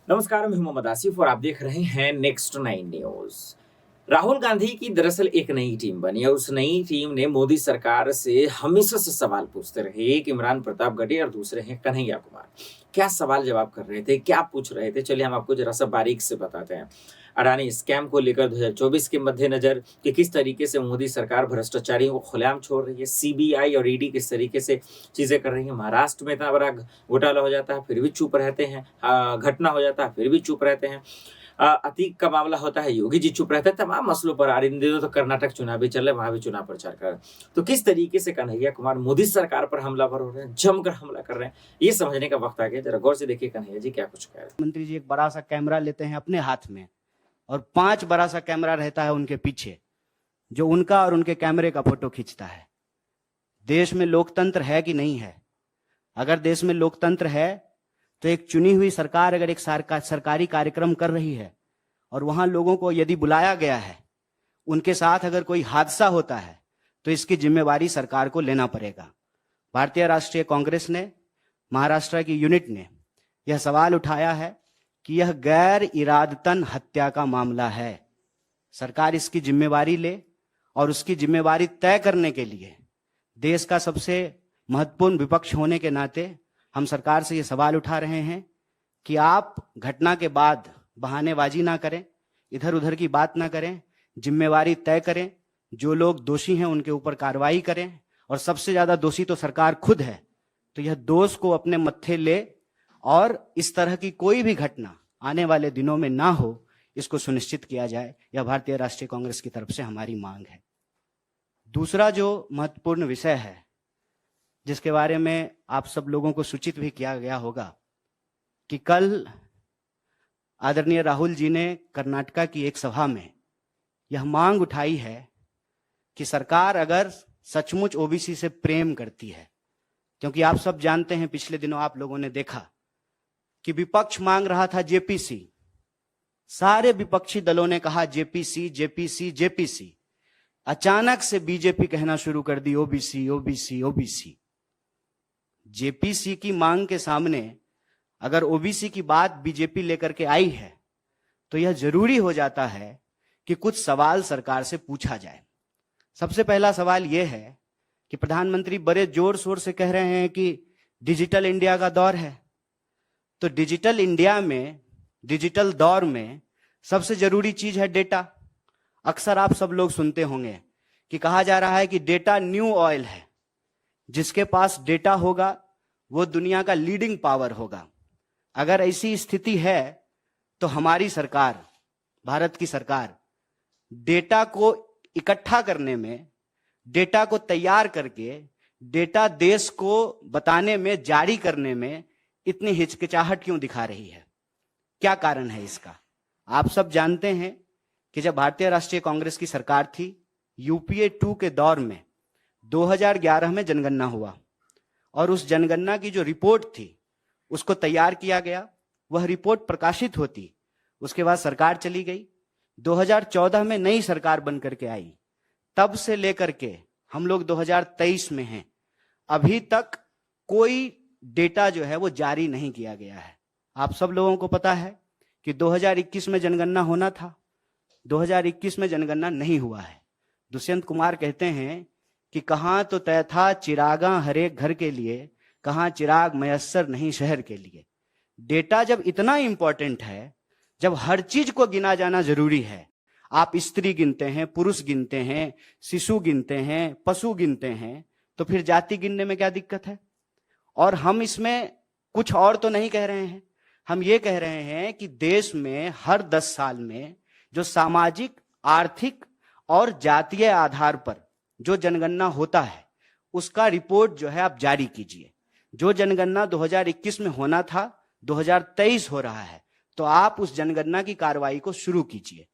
नमस्कार, मैं मोहम्मद आसिफ और आप देख रहे हैं नेक्स्ट 9 न्यूज़। राहुल गांधी की दरअसल एक नई टीम बनी और उस नई टीम ने मोदी सरकार से हमेशा से सवाल पूछते रहे। एक इमरान प्रताप गढ़ी और दूसरे हैं कन्हैया कुमार। क्या सवाल जवाब कर रहे थे, क्या पूछ रहे थे, चलिए हम आपको जरा सा बारीक से बताते हैं। अडानी स्कैम को लेकर 2024 के मद्देनजर कि किस तरीके से मोदी सरकार भ्रष्टाचारियों को खुलेआम छोड़ रही है, सीबीआई और ईडी किस तरीके से चीजें कर रही है। महाराष्ट्र में इतना बड़ा घोटाला हो जाता है फिर भी चुप रहते हैं, घटना हो जाता है फिर भी चुप रहते हैं। अतीक का मामला होता है, योगी जी चुप रहते हैं। तमाम मसलों पर आ इन दिनों तो कर्नाटक चुनाव भी चल रहे हैं, वहां भी चुनाव प्रचार कर रहे हैं। तो किस तरीके से कन्हैया कुमार मोदी सरकार पर हमलावर हो रहे हैं, जमकर हमला कर रहे हैं, ये समझने का वक्त आ गया। जरा गौर से देखिए कन्हैया जी क्या कुछ कह रहे हैं। मंत्री जी एक बड़ा सा कैमरा लेते हैं अपने हाथ में और 5 बड़ा सा कैमरा रहता है उनके पीछे, जो उनका और उनके कैमरे का फोटो खींचता है। देश में लोकतंत्र है कि नहीं है? अगर देश में लोकतंत्र है तो एक चुनी हुई सरकार अगर एक सरकारी कार्यक्रम कर रही है और वहां लोगों को यदि बुलाया गया है, उनके साथ अगर कोई हादसा होता है तो इसकी जिम्मेवारी सरकार को लेना पड़ेगा। भारतीय राष्ट्रीय कांग्रेस ने, महाराष्ट्र की यूनिट ने यह सवाल उठाया है कि यह गैर इरादतन हत्या का मामला है। सरकार इसकी जिम्मेवारी ले और उसकी जिम्मेवारी तय करने के लिए देश का सबसे महत्वपूर्ण विपक्ष होने के नाते हम सरकार से यह सवाल उठा रहे हैं कि आप घटना के बाद बहानेबाजी ना करें, इधर उधर की बात ना करें, जिम्मेवारी तय करें, जो लोग दोषी हैं उनके ऊपर कार्रवाई करें और सबसे ज्यादा दोषी तो सरकार खुद है। तो यह दोष को अपने मत्थे ले और इस तरह की कोई भी घटना आने वाले दिनों में ना हो, इसको सुनिश्चित किया जाए। यह भारतीय राष्ट्रीय कांग्रेस की तरफ से हमारी मांग है। दूसरा जो महत्वपूर्ण विषय है, जिसके बारे में आप सब लोगों को सूचित भी किया गया होगा, कि कल आदरणीय राहुल जी ने कर्नाटका की एक सभा में यह मांग उठाई है कि सरकार अगर सचमुच ओबीसी से प्रेम करती है, क्योंकि आप सब जानते हैं, पिछले दिनों आप लोगों ने देखा कि विपक्ष मांग रहा था जेपीसी। सारे विपक्षी दलों ने कहा जेपीसी जेपीसी जेपीसी। अचानक से बीजेपी कहना शुरू कर दी ओबीसी ओबीसी ओबीसी। जेपीसी की मांग के सामने अगर ओबीसी की बात बीजेपी लेकर के आई है तो यह जरूरी हो जाता है कि कुछ सवाल सरकार से पूछा जाए। सबसे पहला सवाल यह है कि प्रधानमंत्री बड़े जोर शोर से कह रहे हैं कि डिजिटल इंडिया का दौर है। तो डिजिटल इंडिया में, डिजिटल दौर में सबसे जरूरी चीज है डेटा। अक्सर आप सब लोग सुनते होंगे कि कहा जा रहा है कि डेटा न्यू ऑयल है। जिसके पास डेटा होगा वो दुनिया का लीडिंग पावर होगा। अगर ऐसी स्थिति है तो हमारी सरकार, भारत की सरकार, डेटा को इकट्ठा करने में, डेटा को तैयार करके डेटा देश को बताने में, जारी करने में इतनी हिचकिचाहट क्यों दिखा रही है? क्या कारण है इसका? आप सब जानते हैं कि जब भारतीय राष्ट्रीय कांग्रेस की सरकार थी, यूपीए 2 के दौर में 2011 में जनगणना हुआ और उस जनगणना की जो रिपोर्ट थी उसको तैयार किया गया। वह रिपोर्ट प्रकाशित होती, उसके बाद सरकार चली गई। 2014 में नई सरकार बन करके आई। तब से लेकर के हम लोग 2023 में हैं, अभी तक कोई डेटा जो है वो जारी नहीं किया गया है। आप सब लोगों को पता है कि 2021 में जनगणना होना था, 2021 में जनगणना नहीं हुआ है। दुष्यंत कुमार कहते हैं कि कहां तो तय था चिरागा हर एक घर के लिए, कहां चिराग मयस्सर नहीं शहर के लिए। डेटा जब इतना इंपॉर्टेंट है, जब हर चीज को गिना जाना जरूरी है, आप स्त्री गिनते हैं, पुरुष गिनते हैं, शिशु गिनते हैं, पशु गिनते हैं, तो फिर जाति गिनने में क्या दिक्कत है? और हम इसमें कुछ और तो नहीं कह रहे हैं, हम ये कह रहे हैं कि देश में हर 10 साल में जो सामाजिक, आर्थिक और जातीय आधार पर जो जनगणना होता है उसका रिपोर्ट जो है आप जारी कीजिए। जो जनगणना 2021 में होना था 2023 हो रहा है, तो आप उस जनगणना की कार्रवाई को शुरू कीजिए,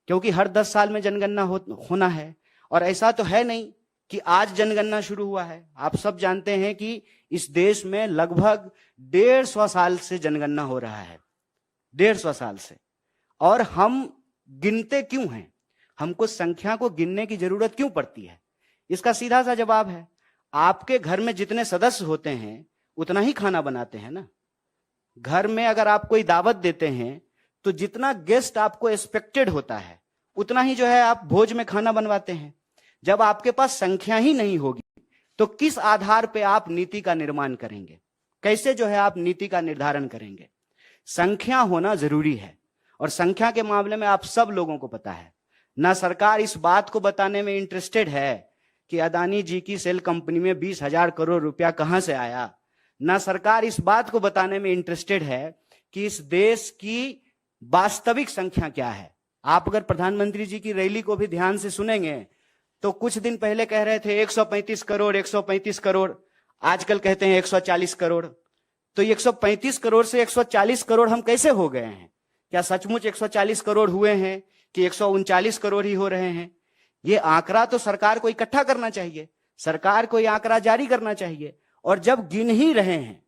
क्योंकि हर 10 साल में जनगणना होना है। और ऐसा तो है नहीं कि आज जनगणना शुरू हुआ है। आप सब जानते हैं कि इस देश में लगभग 150 साल से जनगणना हो रहा है, 150 साल से। और हम गिनते क्यों हैं? हमको संख्या को गिनने की जरूरत क्यों पड़ती है? इसका सीधा सा जवाब है, आपके घर में जितने सदस्य होते हैं उतना ही खाना बनाते हैं ना। घर में अगर आप कोई दावत देते हैं तो जितना गेस्ट आपको एक्सपेक्टेड होता है उतना ही जो है आप भोज में खाना बनवाते हैं। जब आपके पास संख्या ही नहीं होगी तो किस आधार पे आप नीति का निर्माण करेंगे, कैसे जो है आप नीति का निर्धारण करेंगे। संख्या होना जरूरी है और संख्या के मामले में आप सब लोगों को पता है ना, सरकार इस बात को बताने में इंटरेस्टेड है कि अदानी जी की सेल कंपनी में 20,000 करोड़ रुपया कहां से आया, ना सरकार इस बात को बताने में इंटरेस्टेड है कि इस देश की वास्तविक संख्या क्या है। आप अगर प्रधानमंत्री जी की रैली को भी ध्यान से सुनेंगे तो कुछ दिन पहले कह रहे थे 135 करोड़ 135 करोड़, आजकल कहते हैं 140 करोड़। तो 135 करोड़ से 140 करोड़ हम कैसे हो गए हैं? क्या सचमुच 140 करोड़ हुए हैं कि 139 करोड़ ही हो रहे हैं? ये आंकड़ा तो सरकार को इकट्ठा करना चाहिए, सरकार को ये आंकड़ा जारी करना चाहिए। और जब गिन ही रहे हैं,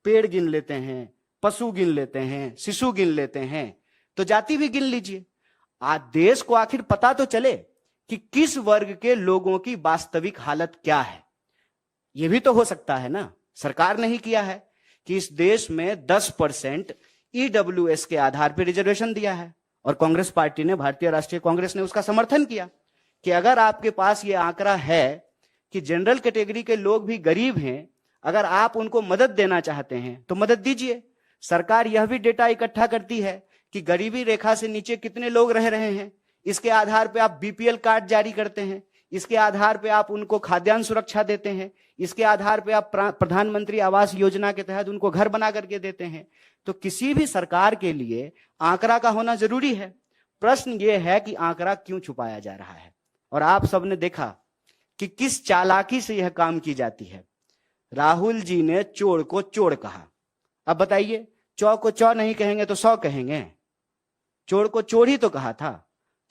पेड़ गिन लेते हैं, पशु गिन लेते हैं, शिशु गिन लेते हैं, तो जाति भी गिन लीजिए। आज देश को आखिर पता तो चले कि किस वर्ग के लोगों की वास्तविक हालत क्या है। यह भी तो हो सकता है ना। सरकार ने ही किया है कि इस देश में 10% ईडब्ल्यूएस के आधार पर रिजर्वेशन दिया है और कांग्रेस पार्टी ने, भारतीय राष्ट्रीय कांग्रेस ने उसका समर्थन किया कि अगर आपके पास यह आंकड़ा है कि जनरल कैटेगरी के लोग भी गरीब हैं, अगर आप उनको मदद देना चाहते हैं तो मदद दीजिए। सरकार यह भी डेटा इकट्ठा करती है कि गरीबी रेखा से नीचे कितने लोग रह रहे हैं, इसके आधार पे आप बीपीएल कार्ड जारी करते हैं, इसके आधार पे आप उनको खाद्यान्न सुरक्षा देते हैं, इसके आधार पे आप प्रधानमंत्री आवास योजना के तहत उनको घर बना करके देते हैं। तो किसी भी सरकार के लिए आंकड़ा का होना जरूरी है। प्रश्न ये है कि आंकड़ा क्यों छुपाया जा रहा है। और आप सबने देखा कि किस चालाकी से यह काम की जाती है। राहुल जी ने चोर को चोर कहा। अब बताइए, चौ को चौ नहीं कहेंगे तो 100 कहेंगे? चोर को चोर ही तो कहा था।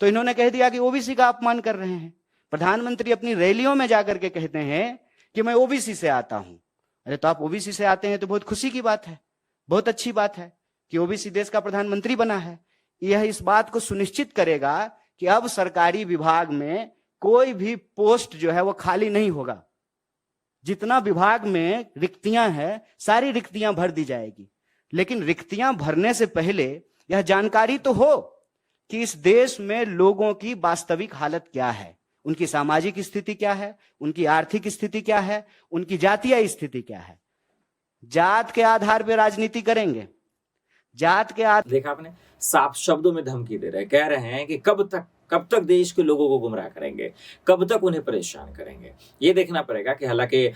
तो इन्होंने कह दिया कि ओबीसी का अपमान कर रहे हैं। प्रधानमंत्री अपनी रैलियों में जाकर के कहते हैं कि मैं ओबीसी से आता हूं। अरे तो आप ओबीसी से आते हैं तो बहुत खुशी की बात है, बहुत अच्छी बात है कि ओबीसी देश का प्रधानमंत्री बना है। यह इस बात को सुनिश्चित करेगा कि अब सरकारी विभाग में कोई भी पोस्ट जो है वो खाली नहीं होगा। जितना विभाग में रिक्तियां हैं सारी रिक्तियां भर दी जाएगी। लेकिन रिक्तियां भरने से पहले यह जानकारी तो हो कि इस देश में लोगों की वास्तविक हालत क्या है, उनकी सामाजिक स्थिति क्या है, उनकी आर्थिक स्थिति क्या है, उनकी जातीय स्थिति क्या है। जात के आधार पर राजनीति करेंगे, जात के आधार। देखा आपने, साफ शब्दों में धमकी दे रहे, कह रहे हैं कि कब तक देश के लोगों को गुमराह करेंगे, कब तक उन्हें परेशान करेंगे। ये देखना पड़ेगा कि हालांकि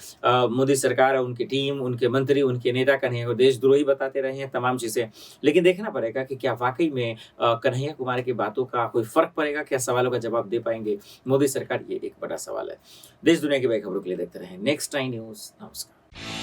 मोदी सरकार, उनकी टीम, उनके मंत्री, उनके नेता कन्हैया को देशद्रोही बताते रहे हैं तमाम चीजें, लेकिन देखना पड़ेगा कि क्या वाकई में कन्हैया कुमार की बातों का कोई फर्क पड़ेगा, क्या सवालों का जवाब दे पाएंगे मोदी सरकार, ये एक बड़ा सवाल है। देश दुनिया की बड़ी खबरों के लिए देखते रहे नेक्स्ट 9 न्यूज। नमस्कार।